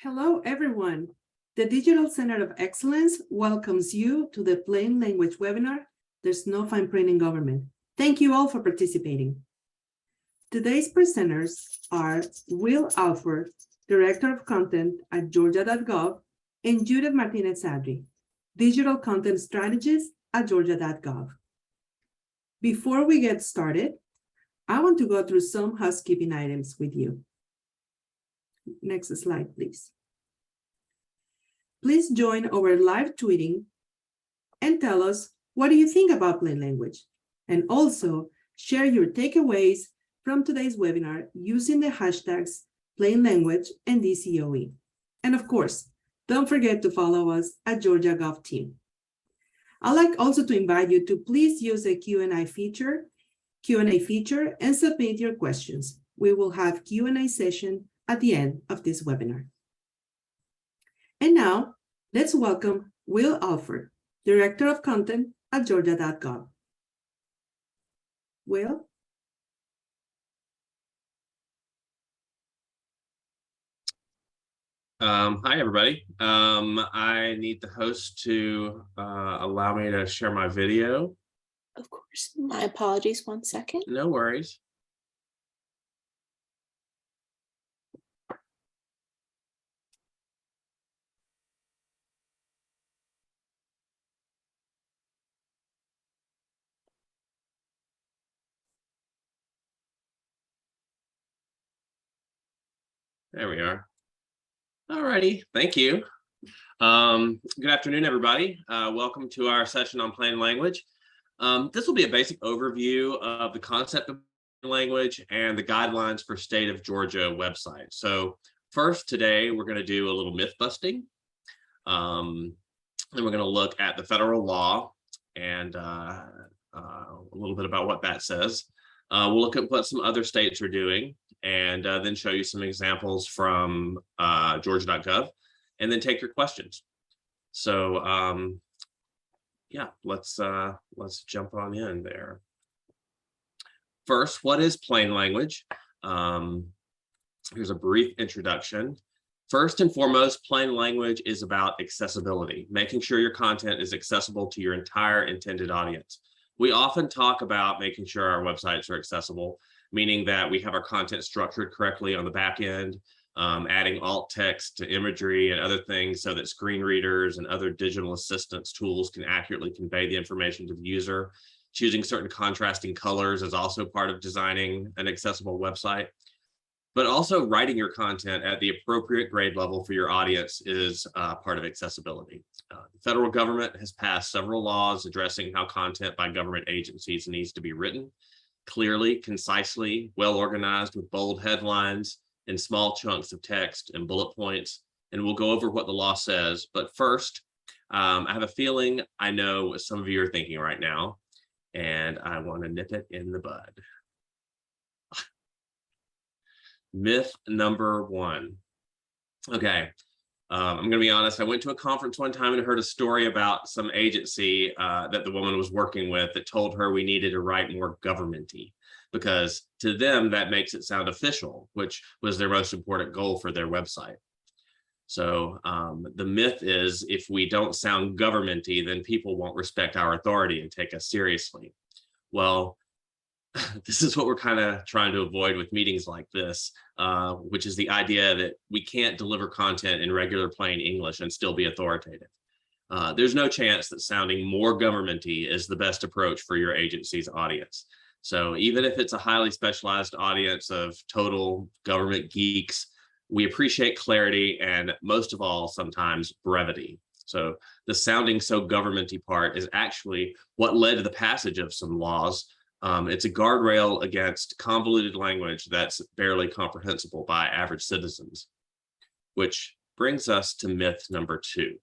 Hello, everyone. The Digital Center of Excellence welcomes you to the Plain Language webinar, There's No Fine Print in Government. Thank you all for participating. Today's presenters are Will Alford, Director of Content at Georgia.gov, and Judith Martinez-Sadri, Digital Content Strategist at Georgia.gov. Before we get started, I want to go through some housekeeping items with you. Next slide, please. Please join our live tweeting and tell us what do you think about plain language, and also share your takeaways from today's webinar using the hashtags plain language and DCOE. And of course, don't forget to follow us at Georgia.gov team. I'd like also to invite you to please use the Q&A feature and submit your questions. We will have Q&A session at the end of this webinar. And now, let's welcome Will Alford, Director of Content at Georgia.gov. Will? Hi, everybody. I need the host to allow me to share my video. Of course. My apologies. 1 second. No worries. There we are. All righty. Thank you. Good afternoon, everybody. Welcome to our session on plain language. This will be a basic overview of the concept of plain language and the guidelines for State of Georgia website. So first, today, we're going to do a little myth busting. Then we're going to look at the federal law and a little bit about what that says. We'll look at what some other states are doing and then show you some examples from Georgia.gov and then take your questions. So yeah, let's jump on in there. First, what is plain language? Here's a brief introduction. First and foremost, plain language is about accessibility, making sure your content is accessible to your entire intended audience. We often talk about making sure our websites are accessible, meaning that we have our content structured correctly on the back end, adding alt text to imagery and other things so that screen readers and other digital assistance tools can accurately convey the information to the user. Choosing certain contrasting colors is also part of designing an accessible website. But also writing your content at the appropriate grade level for your audience is part of accessibility. The federal government has passed several laws addressing how content by government agencies needs to be written clearly, concisely, well organized with bold headlines and small chunks of text and bullet points. And we'll go over what the law says. But first, I have a feeling I know what some of you are thinking right now, and I want to nip it in the bud. Myth number one. Okay, I'm going to be honest. I went to a conference one time and heard a story about some agency that the woman was working with that told her we needed to write more government-y because to them that makes it sound official, which was their most important goal for their website. So the myth is if we don't sound government-y, then people won't respect our authority and take us seriously. Well, this is what we're kind of trying to avoid with meetings like this, which is the idea that we can't deliver content in regular plain English and still be authoritative. There's no chance that sounding more government-y is the best approach for your agency's audience. So even if it's a highly specialized audience of total government geeks, we appreciate clarity and most of all, sometimes brevity. So the sounding so government-y part is actually what led to the passage of some laws. It's a guardrail against convoluted language that's barely comprehensible by average citizens, which brings us to myth number two.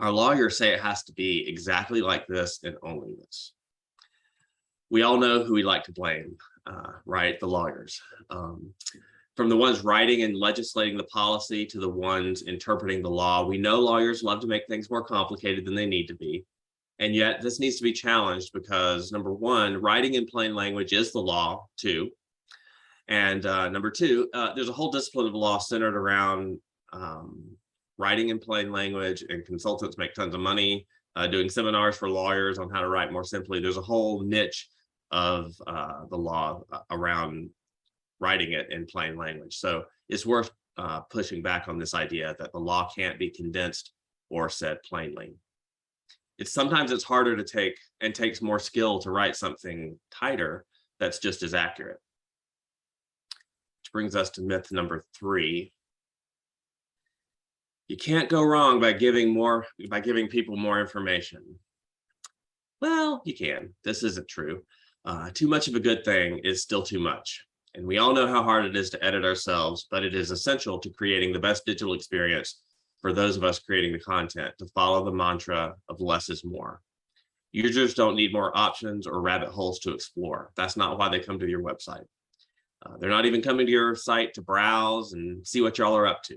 Our lawyers say it has to be exactly like this and only this. We all know who we like to blame, right? The lawyers. From the ones writing and legislating the policy to the ones interpreting the law, we know lawyers love to make things more complicated than they need to be. And yet this needs to be challenged because number one, writing in plain language is the law too. And number two, there's a whole discipline of law centered around writing in plain language, and consultants make tons of money doing seminars for lawyers on how to write more simply. There's a whole niche of the law around writing it in plain language. So it's worth pushing back on this idea that the law can't be condensed or said plainly. Sometimes it's harder to take and takes more skill to write something tighter that's just as accurate. Which brings us to myth number 3. You can't go wrong by giving people more information. Well, you can. This isn't true. Too much of a good thing is still too much. And we all know how hard it is to edit ourselves, but it is essential to creating the best digital experience for those of us creating the content to follow the mantra of less is more. Users don't need more options or rabbit holes to explore. That's not why they come to your website. They're not even coming to your site to browse and see what y'all are up to.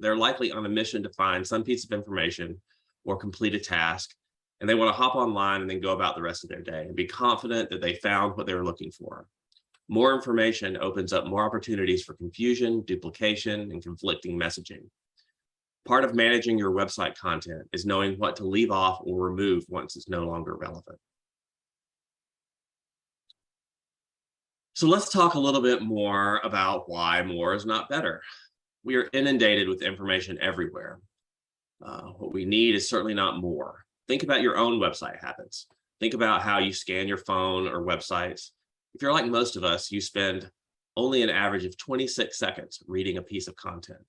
They're likely on a mission to find some piece of information or complete a task, and they want to hop online and then go about the rest of their day and be confident that they found what they were looking for. More information opens up more opportunities for confusion, duplication, and conflicting messaging. Part of managing your website content is knowing what to leave off or remove once it's no longer relevant. So let's talk a little bit more about why more is not better. We are inundated with information everywhere. What we need is certainly not more. Think about your own website habits. Think about how you scan your phone or websites. If you're like most of us, you spend only an average of 26 seconds reading a piece of content.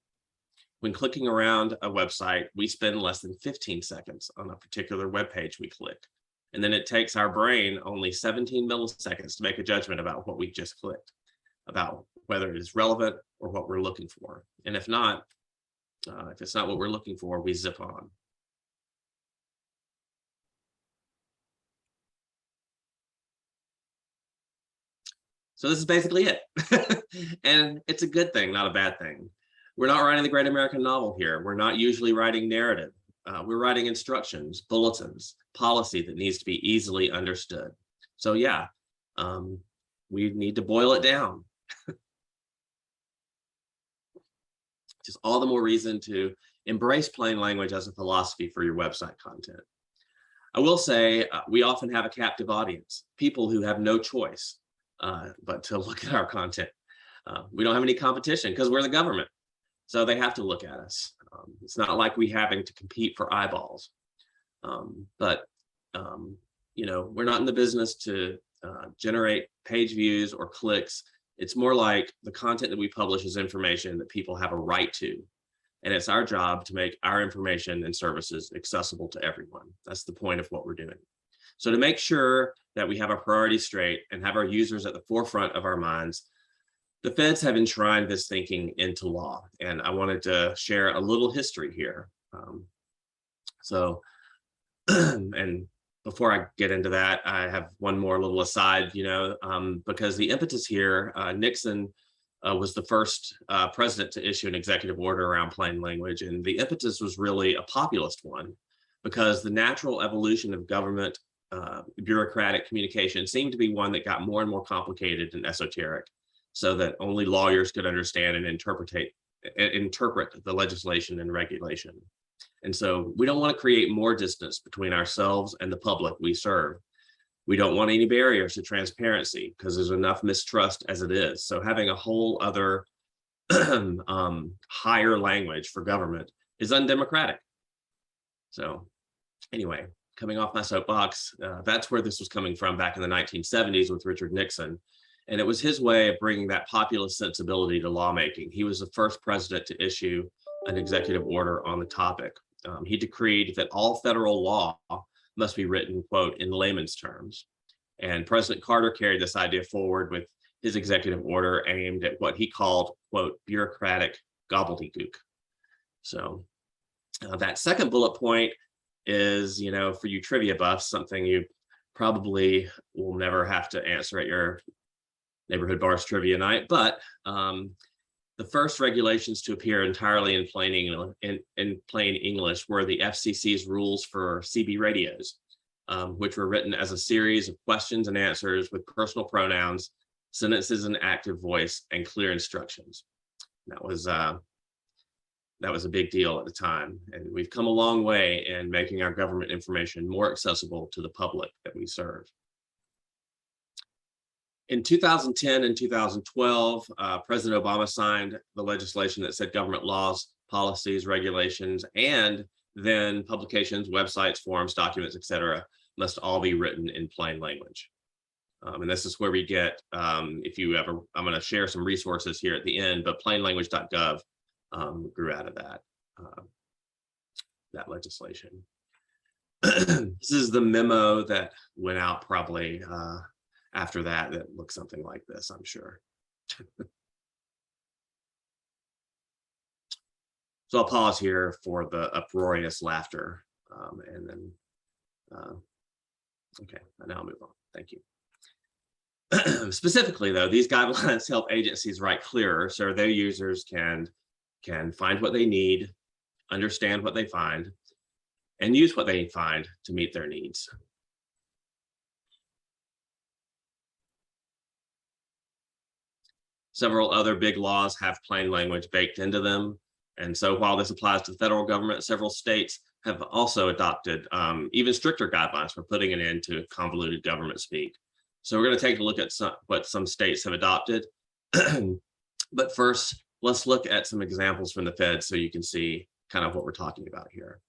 When clicking around a website, we spend less than 15 seconds on a particular web page we click. And then it takes our brain only 17 milliseconds to make a judgment about what we just clicked, about whether it is relevant or what we're looking for. And if not, if it's not what we're looking for, we zip on. So this is basically it. And it's a good thing, not a bad thing. We're not writing the great American novel here. We're not usually writing narrative. We're writing instructions, bulletins, policy that needs to be easily understood. So yeah, we need to boil it down. Just all the more reason to embrace plain language as a philosophy for your website content. I will say we often have a captive audience, people who have no choice but to look at our content. We don't have any competition because we're the government. So they have to look at us. It's not like we having to compete for eyeballs. But we're not in the business to generate page views or clicks. It's more like the content that we publish is information that people have a right to. And it's our job to make our information and services accessible to everyone. That's the point of what we're doing. So to make sure that we have our priorities straight and have our users at the forefront of our minds, the feds have enshrined this thinking into law. And I wanted to share a little history here. And before I get into that, I have one more little aside, because the impetus here, Nixon was the first president to issue an executive order around plain language. And the impetus was really a populist one, because the natural evolution of government bureaucratic communication seemed to be one that got more and more complicated and esoteric, so that only lawyers could understand and interpret the legislation and regulation. And so we don't want to create more distance between ourselves and the public we serve. We don't want any barriers to transparency because there's enough mistrust as it is. So having a whole other higher language for government is undemocratic. So anyway, coming off my soapbox, that's where this was coming from back in the 1970s with Richard Nixon. And it was his way of bringing that populist sensibility to lawmaking. He was the first president to issue an executive order on the topic. He decreed that all federal law must be written, quote, in layman's terms. And President Carter carried this idea forward with his executive order aimed at what he called, quote, bureaucratic gobbledygook. So that second bullet point is, for you trivia buffs, something you probably will never have to answer at your neighborhood bar's trivia night, but the first regulations to appear entirely in plain English were the FCC's rules for CB radios, which were written as a series of questions and answers with personal pronouns sentences in active voice, and clear instructions. That was a big deal at the time, and we've come a long way in making our government information more accessible to the public that we serve. In 2010 and 2012, President Obama signed the legislation that said government laws, policies, regulations, and then publications, websites, forms, documents, etc., must all be written in plain language. And this is where we get, if you ever, I'm going to share some resources here at the end, but plainlanguage.gov grew out of that legislation. This is the memo that went out probably after that looked something like this, I'm sure. So I'll pause here for the uproarious laughter, and then, okay, now I'll move on. Thank you. Specifically, though, these guidelines help agencies write clearer so their users can find what they need, understand what they find, and use what they find to meet their needs. Several other big laws have plain language baked into them. And so while this applies to the federal government, several states have also adopted even stricter guidelines for putting an end to convoluted government speak. So we're going to take a look at what some states have adopted. But first, let's look at some examples from the Fed so you can see kind of what we're talking about here.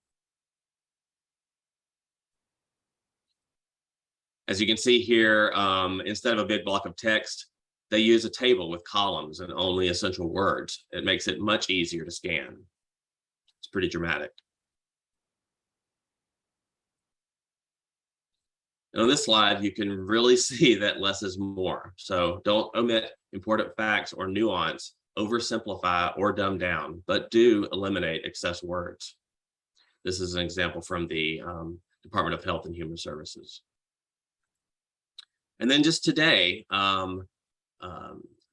As you can see here, instead of a big block of text, they use a table with columns and only essential words. It makes it much easier to scan. It's pretty dramatic. And on this slide, you can really see that less is more. So don't omit important facts or nuance, oversimplify or dumb down, but do eliminate excess words. This is an example from the Department of Health and Human Services. And then just today,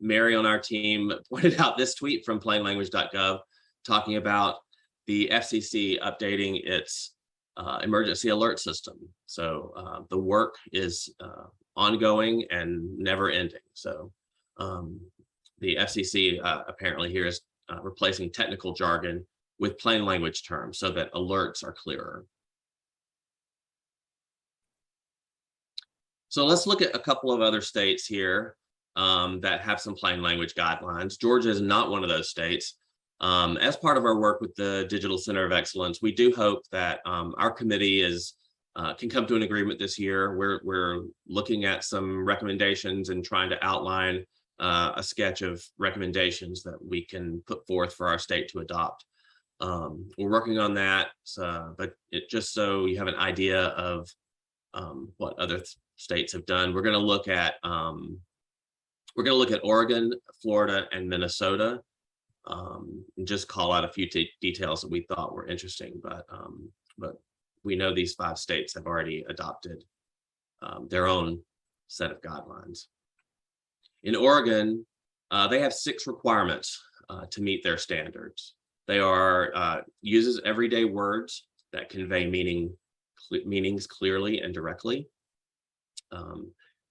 Mary on our team pointed out this tweet from plainlanguage.gov talking about the FCC updating its emergency alert system. So the work is ongoing and never ending. So the FCC apparently here is replacing technical jargon with plain language terms so that alerts are clearer. So let's look at a couple of other states here that have some plain language guidelines. Georgia is not one of those states. As part of our work with the Digital Center of Excellence, we do hope that our committee can come to an agreement this year. We're looking at some recommendations and trying to outline a sketch of recommendations that we can put forth for our state to adopt. We're working on that, but just so you have an idea of what other states have done, we're going to look at Oregon, Florida, and Minnesota. And just call out a few details that we thought were interesting, but we know these 5 states have already adopted their own set of guidelines. In Oregon, they have 6 requirements to meet their standards. They are uses everyday words that convey meanings clearly and directly,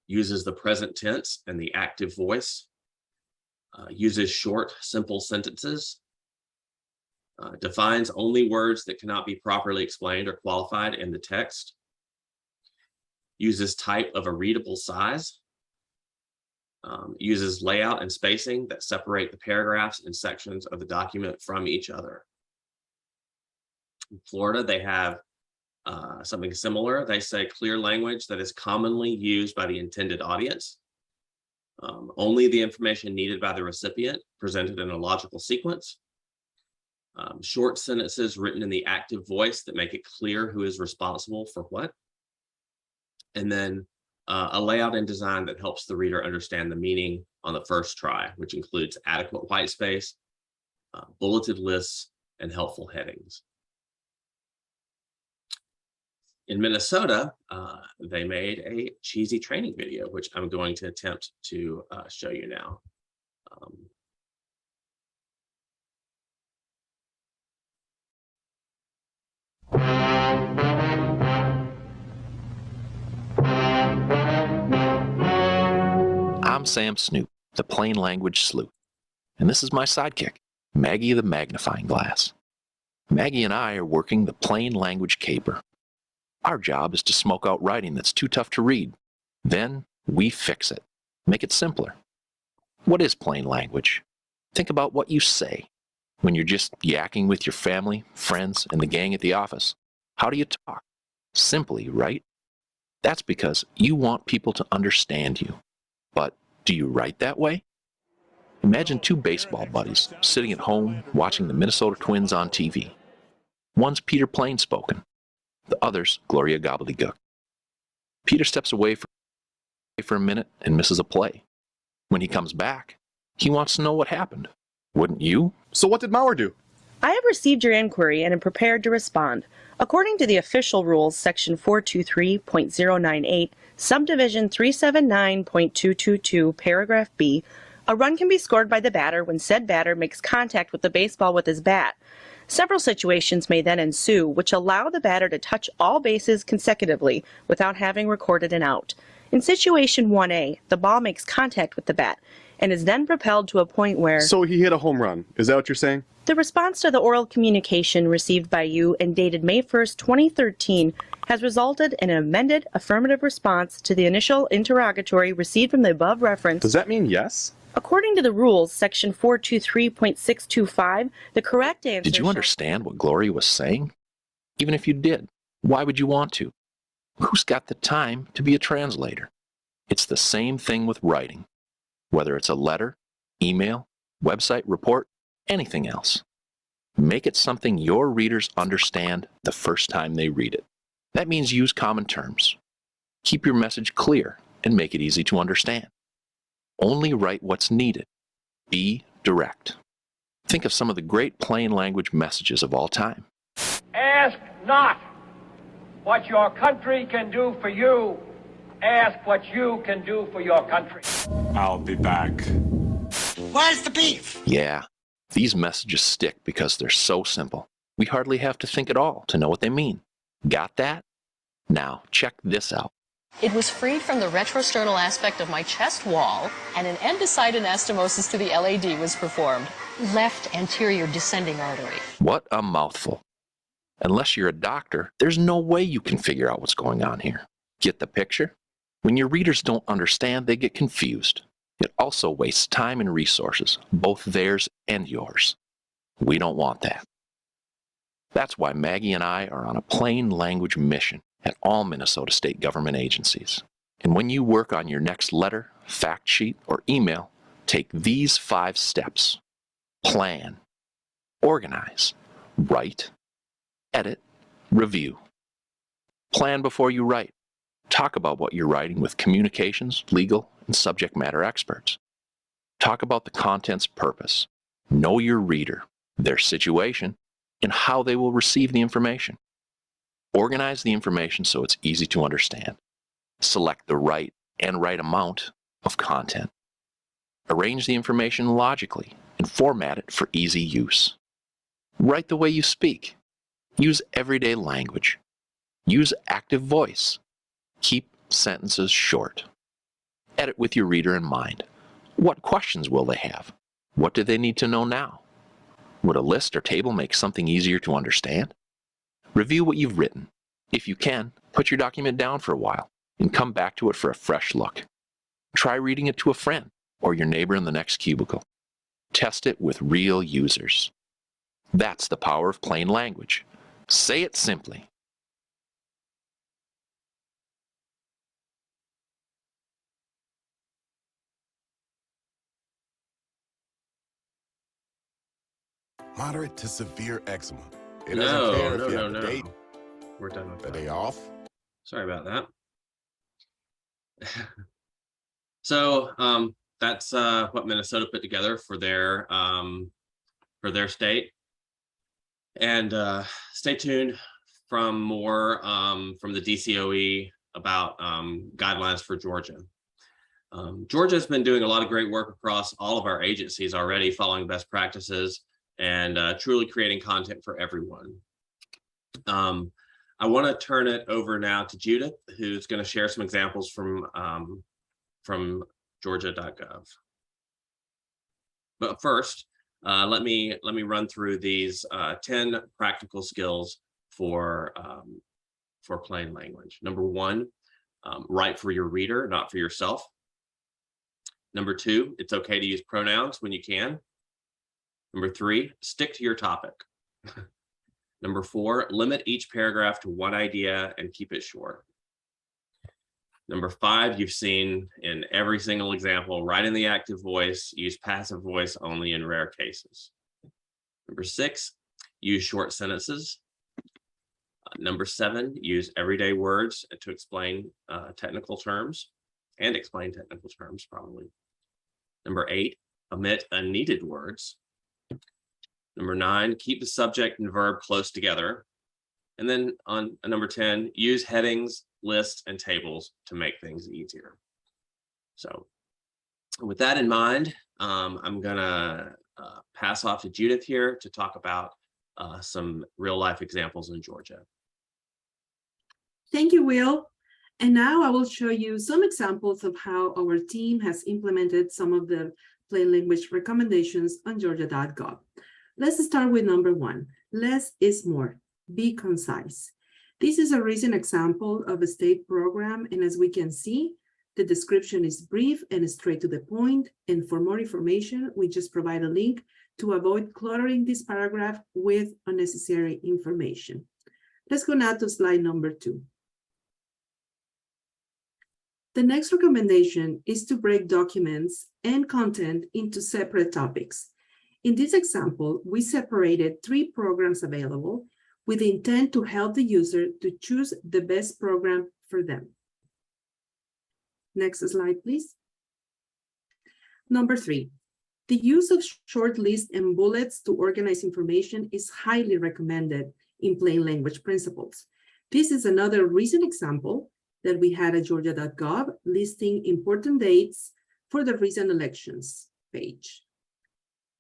uses the present tense and the active voice, uses short, simple sentences, defines only words that cannot be properly explained or qualified in the text, uses type of a readable size, uses layout and spacing that separate the paragraphs and sections of the document from each other. In Florida, they have something similar. They say clear language that is commonly used by the intended audience. Only the information needed by the recipient presented in a logical sequence. Short sentences written in the active voice that make it clear who is responsible for what. And then a layout and design that helps the reader understand the meaning on the first try, which includes adequate white space, bulleted lists, and helpful headings. In Minnesota, they made a cheesy training video, which I'm going to attempt to show you now. I'm Sam Snoop, the Plain Language Sleuth, and this is my sidekick, Maggie the Magnifying Glass. Maggie and I are working the Plain Language Caper. Our job is to smoke out writing that's too tough to read. Then we fix it, make it simpler. What is plain language? Think about what you say when you're just yakking with your family, friends, and the gang at the office. How do you talk? Simply, right? That's because you want people to understand you. But do you write that way? Imagine two baseball buddies sitting at home watching the Minnesota Twins on TV. One's Peter Plainspoken, the other's Gloria Gobbledygook. Peter steps away for a minute and misses a play. When he comes back, he wants to know what happened. Wouldn't you? So what did Mauer do? I have received your inquiry and am prepared to respond. According to the official rules, section 423.098, subdivision 379.222, paragraph B, a run can be scored by the batter when said batter makes contact with the baseball with his bat. Several situations may then ensue, which allow the batter to touch all bases consecutively without having recorded an out. In situation 1A, the ball makes contact with the bat and is then propelled to a point where... So he hit a home run. Is that what you're saying? The response to the oral communication received by you and dated May 1st, 2013 has resulted in an amended affirmative response to the initial interrogatory received from the above reference. Does that mean yes? According to the rules, section 423.625, the correct answer... Did you understand what Gloria was saying? Even if you did, why would you want to? Who's got the time to be a translator? It's the same thing with writing. Whether it's a letter, email, website report, anything else. Make it something your readers understand the first time they read it. That means use common terms. Keep your message clear and make it easy to understand. Only write what's needed. Be direct. Think of some of the great plain language messages of all time. Ask not what your country can do for you. Ask what you can do for your country. I'll be back. Where's the beef? Yeah, these messages stick because they're so simple. We hardly have to think at all to know what they mean. Got that? Now, check this out. It was freed from the retrosternal aspect of my chest wall, and an endoside anastomosis to the LAD was performed. Left anterior descending artery. What a mouthful. Unless you're a doctor, there's no way you can figure out what's going on here. Get the picture? When your readers don't understand, they get confused. It also wastes time and resources, both theirs and yours. We don't want that. That's why Maggie and I are on a plain language mission at all Minnesota state government agencies. And when you work on your next letter, fact sheet, or email, take these 5 steps. Plan, organize, write, edit, review. Plan before you write. Talk about what you're writing with communications, legal, and subject matter experts. Talk about the content's purpose. Know your reader, their situation, and how they will receive the information. Organize the information so it's easy to understand. Select the right amount of content. Arrange the information logically and format it for easy use. Write the way you speak. Use everyday language. Use active voice. Keep sentences short. Edit with your reader in mind. What questions will they have? What do they need to know now? Would a list or table make something easier to understand? Review what you've written. If you can, put your document down for a while and come back to it for a fresh look. Try reading it to a friend or your neighbor in the next cubicle. Test it with real users. That's the power of plain language. Say it simply. Moderate to severe eczema. It No, doesn't care no, if you no, have no. a date, We're done with a that. day off. Sorry about that. So that's what Minnesota put together for their state. And stay tuned from more from the DCOE about guidelines for Georgia. Georgia's been doing a lot of great work across all of our agencies already, following best practices and truly creating content for everyone. I want to turn it over now to Judith, who's going to share some examples from georgia.gov. But first, let me run through these 10 practical skills for plain language. Number one, write for your reader, not for yourself. Number two, it's okay to use pronouns when you can. Number three, stick to your topic. Number four, limit each paragraph to one idea and keep it short. Number five, you've seen in every single example, write in the active voice, use passive voice only in rare cases. Number six, use short sentences. Number seven, use everyday words to explain technical terms and explain technical terms probably. Number eight, omit unneeded words. Number nine, keep the subject and verb close together. And then on number 10, use headings, lists, and tables to make things easier. So with that in mind, I'm gonna pass off to Judith here to talk about some real life examples in Georgia. Thank you, Will. And now I will show you some examples of how our team has implemented some of the plain language recommendations on georgia.gov. Let's start with number one. Less is more. Be concise. This is a recent example of a state program, and as we can see, the description is brief and straight to the point. And for more information, we just provide a link to avoid cluttering this paragraph with unnecessary information. Let's go now to slide number 2. The next recommendation is to break documents and content into separate topics. In this example, we separated 3 programs available with the intent to help the user to choose the best program for them. Next slide, please. Number 3, the use of short lists and bullets to organize information is highly recommended in plain language principles. This is another recent example that we had at georgia.gov listing important dates for the recent elections page.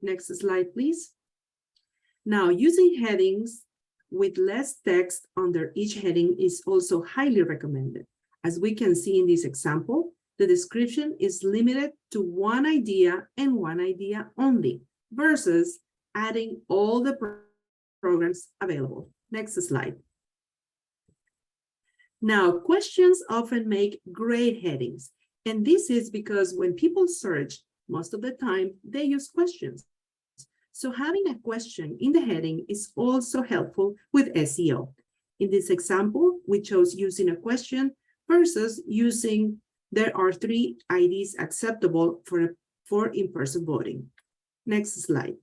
Next slide, please. Now, using headings with less text under each heading is also highly recommended. As we can see in this example, the description is limited to one idea and one idea only versus adding all the programs available. Next slide. Now, questions often make great headings, and this is because when people search, most of the time they use questions. So having a question in the heading is also helpful with SEO. In this example, we chose using a question versus using there are 3 IDs acceptable for in-person voting. Next slide.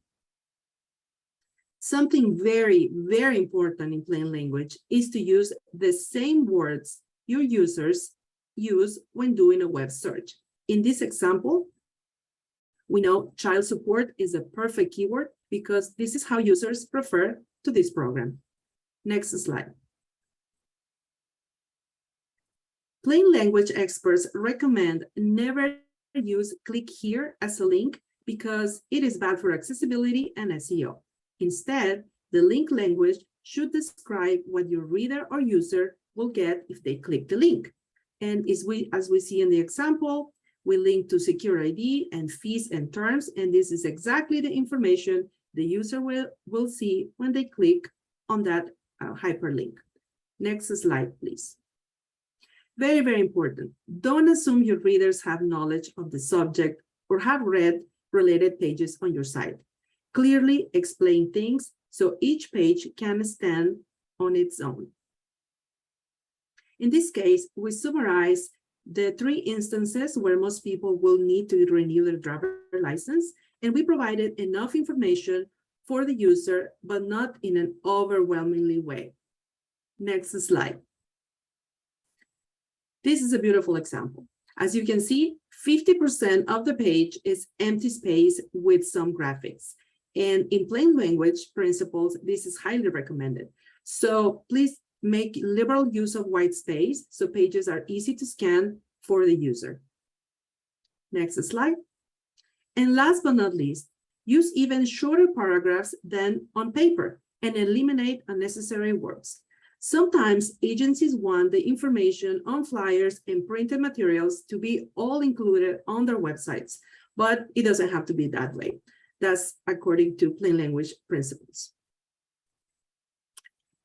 Something very, very important in plain language is to use the same words your users use when doing a web search. In this example, we know child support is a perfect keyword because this is how users refer to this program. Next slide. Plain language experts recommend never use click here as a link because it is bad for accessibility and SEO. Instead, the link language should describe what your reader or user will get if they click the link. And as we see in the example, we link to secure ID and fees and terms, and this is exactly the information the user will see when they click on that hyperlink. Next slide, please. Very, very important. Don't assume your readers have knowledge of the subject or have read related pages on your site. Clearly explain things so each page can stand on its own. In this case, we summarize the 3 instances where most people will need to renew their driver license, and we provided enough information for the user, but not in an overwhelmingly way. Next slide. This is a beautiful example. As you can see, 50% of the page is empty space with some graphics. And in plain language principles, this is highly recommended. So please make liberal use of white space so pages are easy to scan for the user. Next slide. And last but not least, use even shorter paragraphs than on paper and eliminate unnecessary words. Sometimes agencies want the information on flyers and printed materials to be all included on their websites, but it doesn't have to be that way. That's according to plain language principles.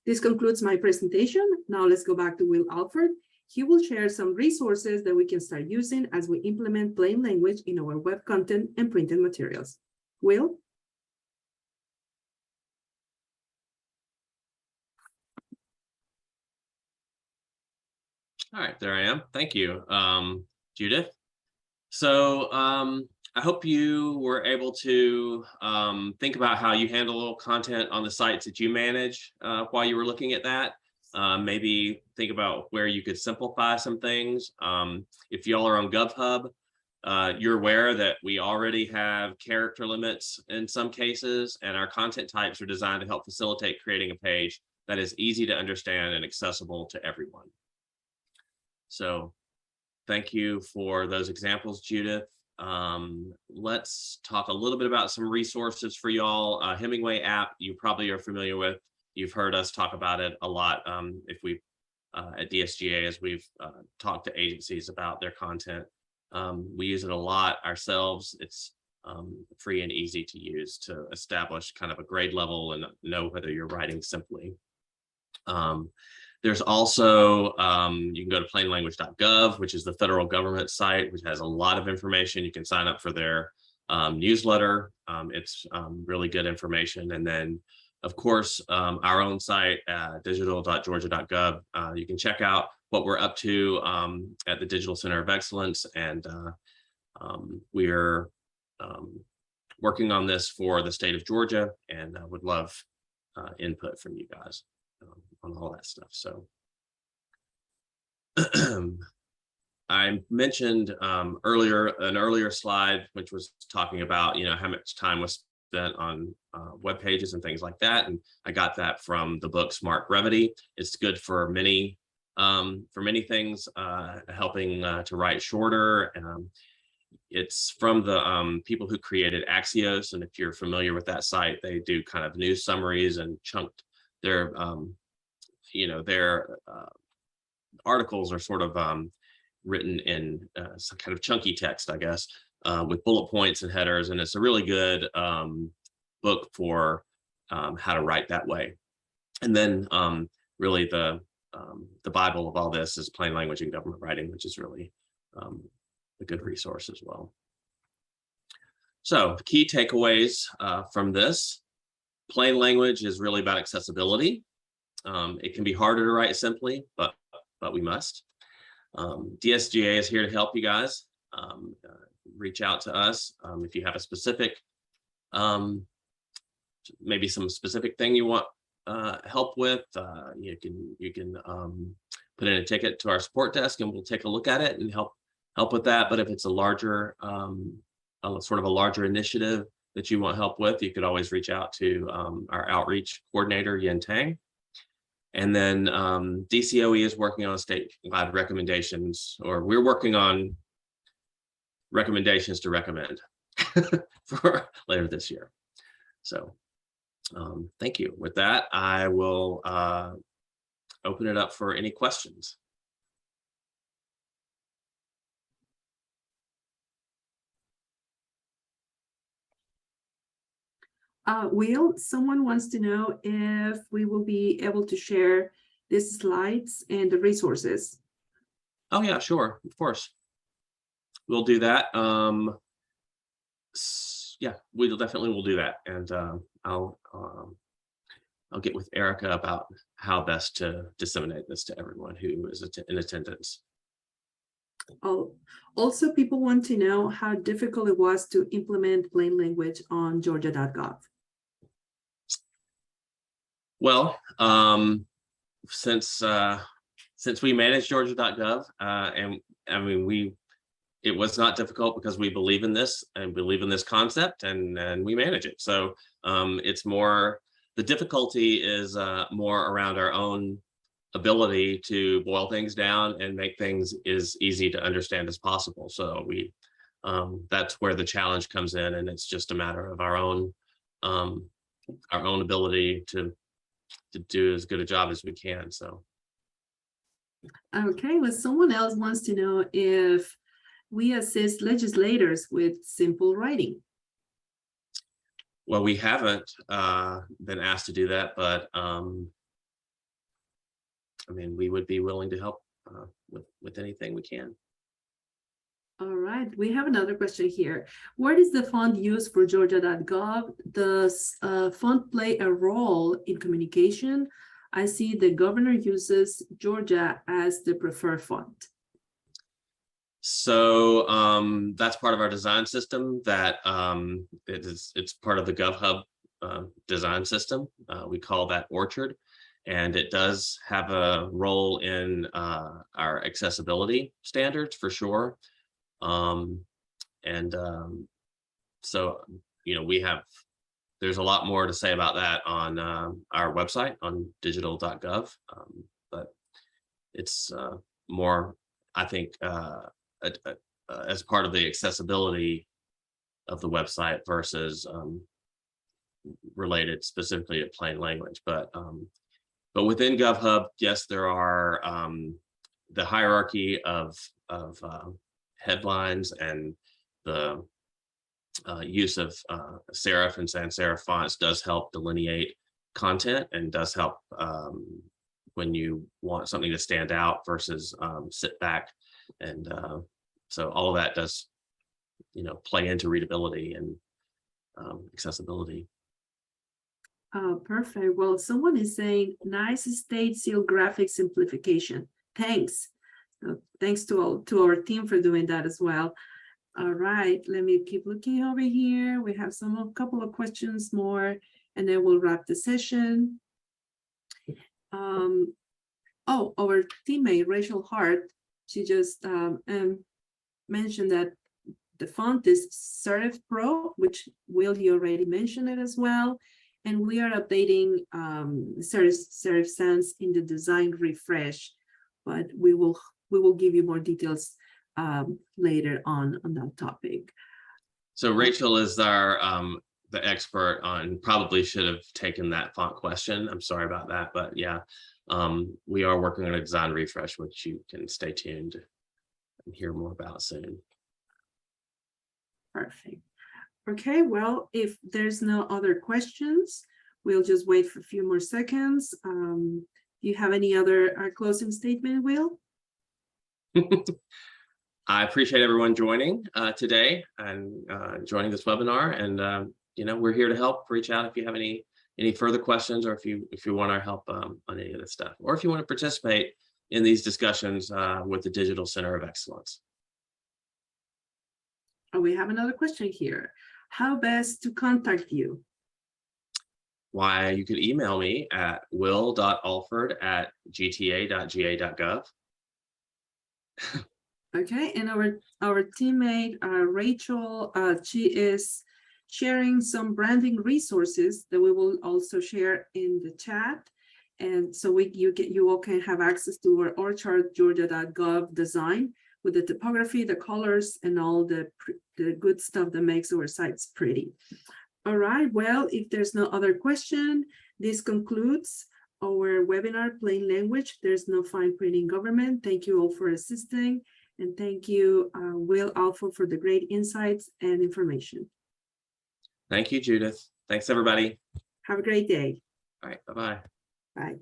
This concludes my presentation. Now let's go back to Will Alford. He will share some resources that we can start using as we implement plain language in our web content and printed materials. Will? All right, there I am. Thank you, Judith. So I hope you were able to think about how you handle content on the sites that you manage while you were looking at that. Maybe think about where you could simplify some things. If y'all are on GovHub, you're aware that we already have character limits in some cases, and our content types are designed to help facilitate creating a page that is easy to understand and accessible to everyone. So thank you for those examples, Judith. Let's talk a little bit about some resources for y'all. Hemingway app, you probably are familiar with. You've heard us talk about it a lot if we at DSGA as we've talked to agencies about their content. We use it a lot ourselves. It's free and easy to use to establish kind of a grade level and know whether you're writing simply. There's also, you can go to plainlanguage.gov, which is the federal government site, which has a lot of information. You can sign up for their newsletter. It's really good information. And then, of course, our own site, digital.georgia.gov. You can check out what we're up to at the Digital Center of Excellence. And we're working on this for the state of Georgia, and I would love input from you guys on all that stuff. So I mentioned an earlier slide, which was talking about, how much time was spent on web pages and things like that. And I got that from the book Smart Brevity. It's good for many things, helping to write shorter. It's from the people who created Axios. And if you're familiar with that site, they do kind of news summaries and chunked their articles are sort of written in some kind of chunky text, I guess, with bullet points and headers. And it's a really good book for how to write that way. And then really the Bible of all this is Plain Language and Government Writing, which is really a good resource as well. So key takeaways from this: plain language is really about accessibility. It can be harder to write simply, but we must. DSGA is here to help you guys. Reach out to us if you have a specific, maybe some specific thing you want help with. You can put in a ticket to our support desk, and we'll take a look at it and help with that. But if it's a larger, sort of a larger initiative that you want help with, you could always reach out to our outreach coordinator, Yen Tang. And then DCOE is working on statewide recommendations, or we're working on recommendations to recommend for later this year. So thank you. With that, I will open it up for any questions. Will, someone wants to know if we will be able to share these slides and the resources. Oh yeah, sure, of course. We'll do that. Yeah, we definitely will do that. And I'll get with Erica about how best to disseminate this to everyone who is in attendance. Also, people want to know how difficult it was to implement plain language on Georgia.gov. Well, since we manage Georgia.gov, and I mean, it was not difficult because we believe in this and believe in this concept, and we manage it. So it's more, the difficulty is more around our own ability to boil things down and make things as easy to understand as possible. So that's where the challenge comes in, and it's just a matter of our own ability to do as good a job as we can. So. Okay, well, someone else wants to know if we assist legislators with simple writing. Well, we haven't been asked to do that, but I mean, we would be willing to help with anything we can. All right, we have another question here. What is the font used for Georgia.gov? Does font play a role in communication? I see the governor uses Georgia as the preferred font. So that's part of our design system that it's part of the GovHub design system. We call that Orchard, and it does have a role in our accessibility standards for sure. So, you know, there's a lot more to say about that on our website on digital.gov, but it's more, I think, as part of the accessibility of the website versus related specifically to plain language. But within GovHub, yes, there are the hierarchy of headlines and the use of serif and sans serif fonts does help delineate content and does help when you want something to stand out versus sit back. And so all of that does, you know, play into readability and accessibility. Oh, perfect. Well, someone is saying nice state seal graphic simplification. Thanks. Thanks to our team for doing that as well. All right, let me keep looking over here. We have a couple of questions more, and then we'll wrap the session. Oh, our teammate Rachel Hart, she just mentioned that the font is Serif Pro, which Will, you already mentioned it as well. And we are updating Serif Sans in the design refresh, but we will give you more details later on that topic. So Rachel is our the expert on, probably should have taken that font question. I'm sorry about that, but yeah, we are working on a design refresh, which you can stay tuned and hear more about soon. Perfect. Okay, well, if there's no other questions, we'll just wait for a few more seconds. Do you have any other closing statement, Will? I appreciate everyone joining today and joining this webinar. And you know, we're here to help. Reach out if you have any further questions, or if you want our help on any of this stuff, or if you want to participate in these discussions with the Digital Center of Excellence. Oh, we have another question here. How best to contact you? Why, you could email me at will.alford@gta.ga.gov. Okay, and our teammate Rachel, she is sharing some branding resources that we will also share in the chat, and so you all can have access to our orchard georgia.gov design with the typography, the colors, and all the good stuff that makes our sites pretty. All right, well, if there's no other question, this concludes our webinar, Plain Language, There's No Fine Print in Government. Thank you all for assisting, and thank you, Will Alford, for the great insights and information. Thank you, Judith. Thanks, everybody. Have a great day. All right, bye-bye. Bye.